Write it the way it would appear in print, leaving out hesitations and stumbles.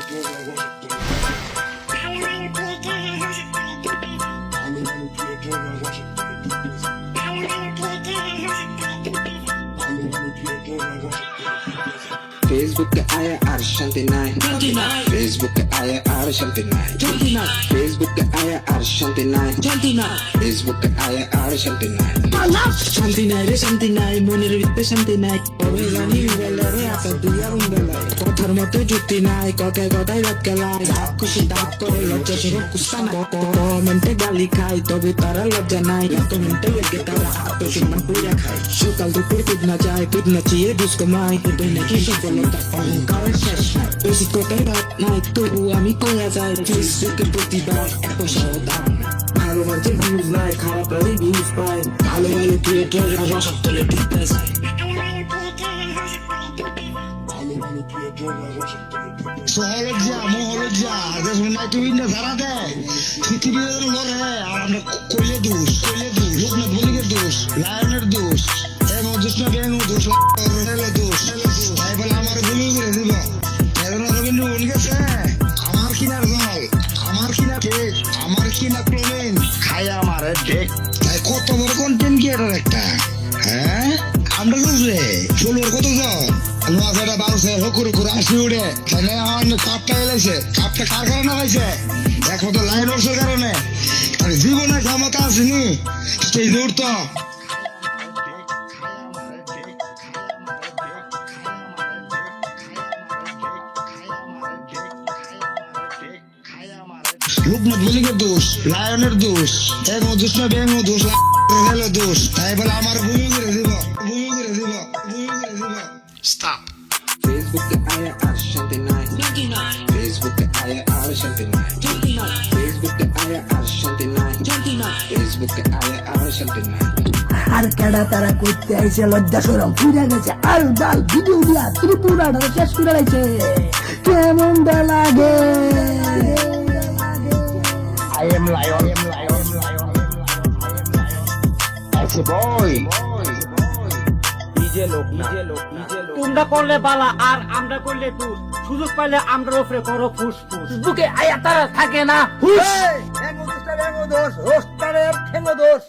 Facebook ke aya ar shanti nai Facebook ke aya ar shanti nai Facebook ke aya ar shanti nai Facebook ke aya ar shanti nai শান্তি নাই রে শান্তি নাই মনের ভিতরে শান্তি নাই ওরে জানি বেলা রে আকাশ দিয়া বেলায় কথার মতো যুক্তি নাই কথায় কথায় রাত গেলায় হাত খুশি দাঁত করে লজ্জা ছিল কুস্তা না কমেন্টে গালি খাই তবে তারা লজ্জা নাই কমেন্টে লেগে তারা হাত সম্মান পুরা খায় সকাল দুপুর কুদ না যায় কুদ না চিয়ে দুষ কমাই এটাই নাকি সফলতা অহংকারের শেষ নাই বেশি কথাই ভাব নাই তবু আমি কয়া যাই ফেসবুকে প্রতিবার এক পয়সাও দাম ভালো মাঝে ভিউজ নাই খারাপ লাগে ভিউজ পায় ভালো ভালো ক্রিয়েটর রসব তোলে টিপতে যায় সহলজ্জা মহলজ্জা দেশ নাই তুই না ধারা দেয় পৃথিবীর লড়ে আর আমরা কইলে দোষ লোকনাথ বলিকের দোষ লায়নের দোষ এবং জোৎস্না ব্যাং দোষ দোষ তাই বলে আমার গুলি করে দিব এখন রবীন্দ্র বল গেছে আমার কিনার জল আমার কিনা ঠিক আমার কিনা প্রবীণ খাই আমার ঠিক তাই কত বড় কন্টেন্ট ক্রিয়েটর একটা হ্যাঁ আমরা বুঝলে ষোলোর কত জন নোয়াখাটা বারোশো হকুরে করে আসি উঠে তাহলে আমার কাপটা এলাইছে কাপটা কার কারণে হয়েছে একমাত্র লাইন ওরসের কারণে আর জীবনে ক্ষমতা আসেনি সেই দূর তো লোকনাথ বলিকের দোষ লায়নের দোষ এক জোৎস্না ব্যাং দোষ দোষ তাই বলে আমার ভূমি করে দিব Stop. Facebook ke aya ar shanti nai Facebook ke aya ar shanti nai Facebook ke aya ar shanti nai Facebook ke aya ar shanti nai আর কেডা তারা করতে আইছে লজ্জা শরম পুড়ে গেছে আর ডাল ভিডিও দিয়া ত্রিপুরাটা শেষ করে লাইছে কেমন লাগে I am lion. That's a boy. তোমরা করলে বালা আর আমরা করলে তুষ সুযোগ পাইলে আমরা ওপরে করো ফুস ফুস বুকে আয়া তারা থাকে না হুস হেঙ্গো দোষ রোস্টারে হেঙ্গো দোষ